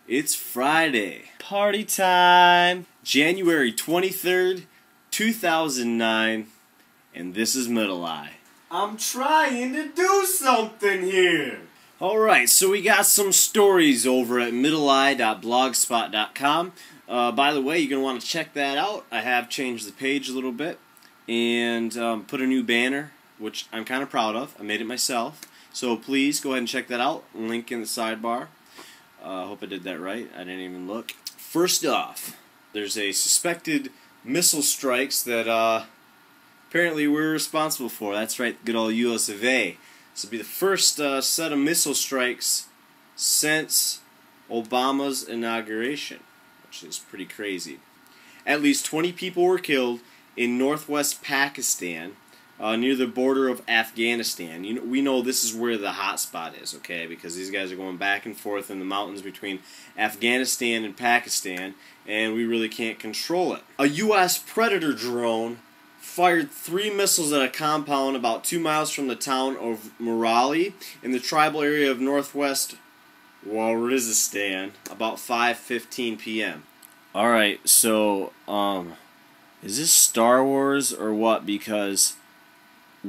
It's Friday. Party time! January 23rd, 2009, and this is Middleeye. I'm trying to do something here! Alright, so we got some stories over at middleeye.blogspot.com. By the way, you're going to want to check that out. I have changed the page a little bit and put a new banner, which I'm kind of proud of. I made it myself. So please go ahead and check that out. Link in the sidebar. I hope I did that right. I didn't even look. First off, there's a suspected missile strikes that apparently we're responsible for. That's right, good old US of A. This will be the first set of missile strikes since Obama's inauguration, which is pretty crazy. At least 20 people were killed in northwest Pakistan, near the border of Afghanistan. We know this is where the hot spot is, okay? Because these guys are going back and forth in the mountains between Afghanistan and Pakistan, and we really can't control it. A U.S. Predator drone fired 3 missiles at a compound about 2 miles from the town of Murali in the tribal area of northwest Waziristan about 5:15 p.m. Alright, so, is this Star Wars or what? Because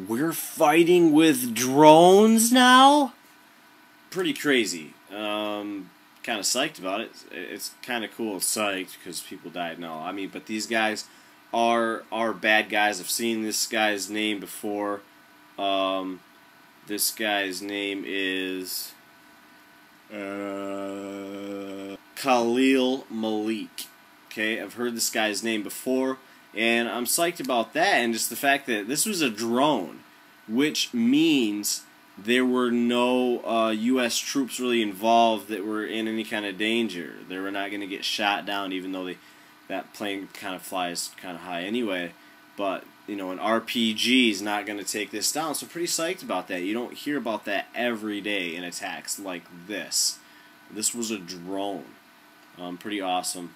we're fighting with drones now? Pretty crazy. Kind of psyched about it. It's kind of cool, psyched, because people died. No, I mean, but these guys are bad guys. I've seen this guy's name before. This guy's name is Khalil Malik. Okay, I've heard this guy's name before. And I'm psyched about that, and just the fact that this was a drone, which means there were no U.S. troops really involved that were in any kind of danger. They were not going to get shot down, even though that plane kind of flies kind of high anyway. But, you know, an RPG is not going to take this down, so pretty psyched about that. You don't hear about that every day in attacks like this. This was a drone. Pretty awesome.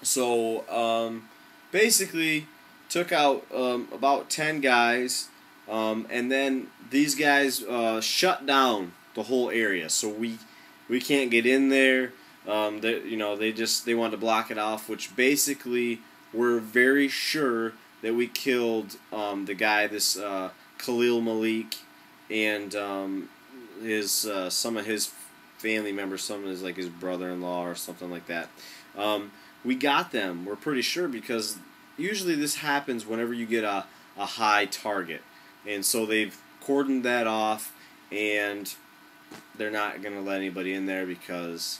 So, basically took out about 10 guys, and then these guys shut down the whole area, so we can't get in there. They wanted to block it off, which basically we're very sure that we killed the guy, this Khalil Malik, and some of his family members, some of his his brother-in-law or something like that. We got them, we're pretty sure, because usually this happens whenever you get a high target. And so they've cordoned that off, and they're not going to let anybody in there because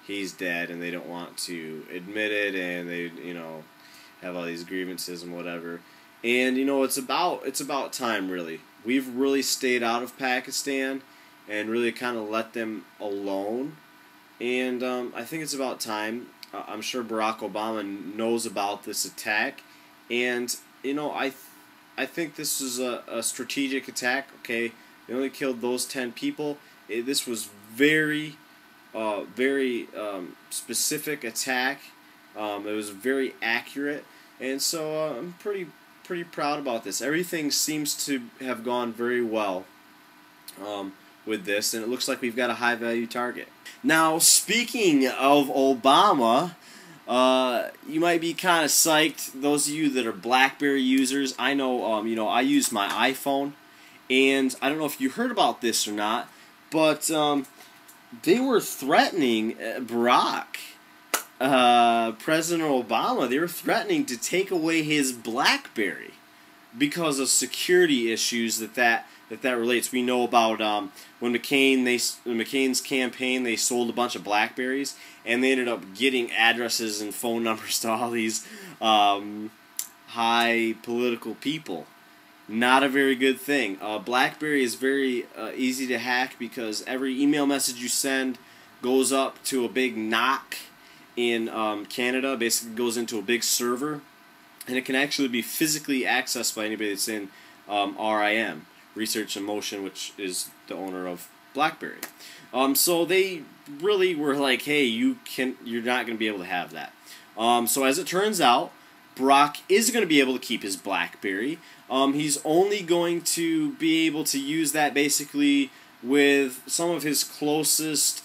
he's dead, and they don't want to admit it, and they, have all these grievances and whatever. And, it's about time, really. We've really stayed out of Pakistan and really kind of let them alone. And I think it's about time. I'm sure Barack Obama knows about this attack, and I think this is a strategic attack. Okay, they only killed those 10 people. This was very specific attack. It was very accurate, and so I'm pretty proud about this. Everything seems to have gone very well with this, and it looks like we've got a high-value target. Now, speaking of Obama, you might be kind of psyched, those of you that are BlackBerry users. I know, I use my iPhone, and I don't know if you heard about this or not, but they were threatening Barack, President Obama, they were threatening to take away his BlackBerry because of security issues that relates. We know about when McCain's campaign, they sold a bunch of BlackBerries, and they ended up getting addresses and phone numbers to all these high political people. Not a very good thing. BlackBerry is very easy to hack because every email message you send goes up to a big NOC in Canada. Basically goes into a big server, and it can actually be physically accessed by anybody that's in RIM, Research in Motion, which is the owner of BlackBerry. So they really were like, hey, you're not going to be able to have that. So as it turns out, Barack is going to be able to keep his BlackBerry. He's only going to be able to use that basically with some of his closest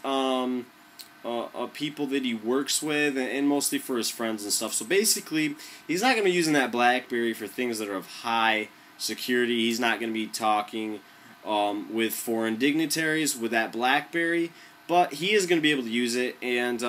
people that he works with, and mostly for his friends and stuff. So basically, he's not going to be using that BlackBerry for things that are of high security. He's not going to be talking with foreign dignitaries with that BlackBerry, but he is going to be able to use it, and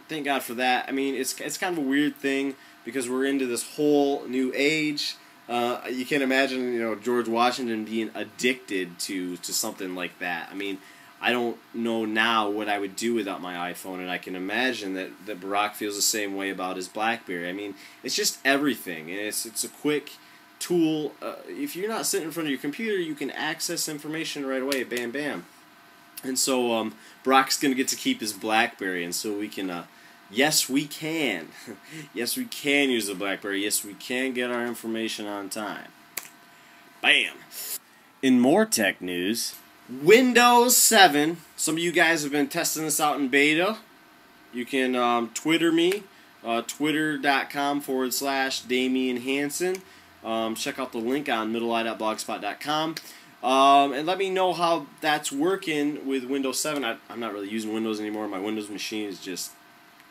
thank God for that. I mean, it's kind of a weird thing because we're into this whole new age. You can't imagine, George Washington being addicted to something like that. I mean, I don't know now what I would do without my iPhone, and I can imagine that Barack feels the same way about his BlackBerry. I mean, it's just everything, and it's a quick tool. If you're not sitting in front of your computer, you can access information right away, bam, bam. And so Barack's going to get to keep his BlackBerry, and so we can, yes, we can. Yes, we can use the BlackBerry. Yes, we can get our information on time. Bam! In more tech news, Windows 7. Some of you guys have been testing this out in beta. You can Twitter me, twitter.com/Damian Hansen. Check out the link on middleeye.blogspot.com. And let me know how that's working with Windows 7. I'm not really using Windows anymore. My Windows machine is just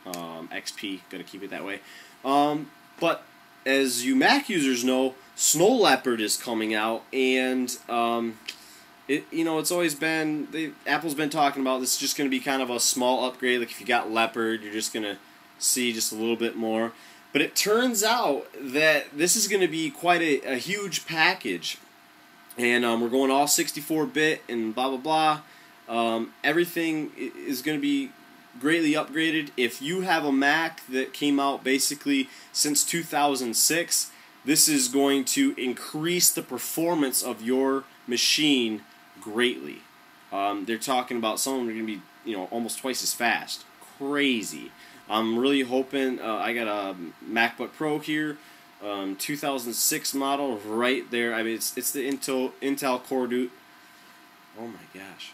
XP. Going to keep it that way. But as you Mac users know, Snow Leopard is coming out, and it's always been, Apple's been talking about this is just going to be kind of a small upgrade. Like if you got Leopard, you're just going to see just a little bit more. But it turns out that this is going to be quite a huge package. And we're going all 64-bit and blah, blah, blah. Everything is going to be greatly upgraded. If you have a Mac that came out basically since 2006, this is going to increase the performance of your machine greatly. They're talking about some of them are going to be, almost twice as fast. Crazy. I'm really hoping. I got a MacBook Pro here, 2006 model, right there. I mean, it's the Intel Core 2. Oh my gosh,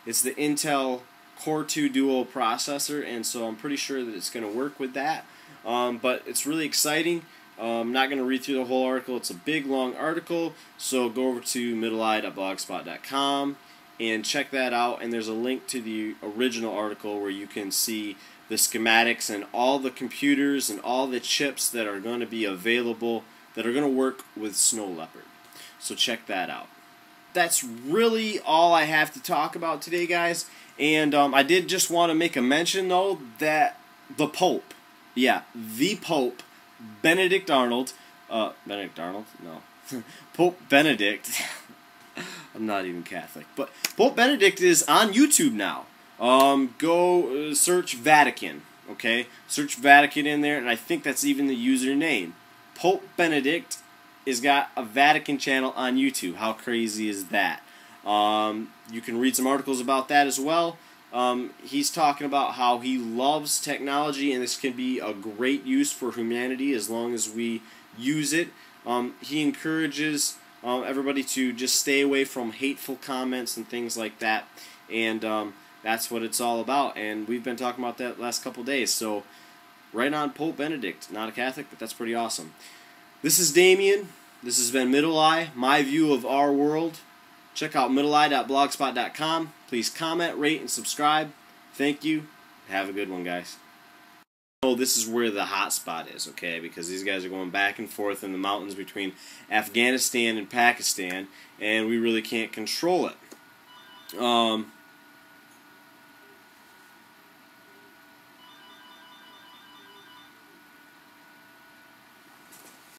it's the Intel Core 2 Duo processor, and so I'm pretty sure that it's going to work with that. But it's really exciting. I'm not going to read through the whole article. It's a big, long article, so go over to middleeye.blogspot.com and check that out, and there's a link to the original article where you can see the schematics and all the computers and all the chips that are going to be available that are going to work with Snow Leopard. So check that out. That's really all I have to talk about today, guys. And I did just want to make a mention, though, that the Pope, the Pope, Benedict Arnold, No. Pope Benedict, I'm not even Catholic, but Pope Benedict is on YouTube now. Go search Vatican, okay? Search Vatican in there, and I think that's even the username. Pope Benedict has got a Vatican channel on YouTube. How crazy is that? You can read some articles about that as well. He's talking about how he loves technology, and this can be a great use for humanity as long as we use it. He encourages everybody to just stay away from hateful comments and things like that, and that's what it's all about, and we've been talking about that last couple days. So right on, Pope Benedict. Not a Catholic, but that's pretty awesome. This is Damien. This has been Middle Eye, my view of our world. Check out middleeye.blogspot.com. Please comment, rate, and subscribe. Thank you. Have a good one, guys. Oh, this is where the hot spot is, okay? Because these guys are going back and forth in the mountains between Afghanistan and Pakistan, and we really can't control it.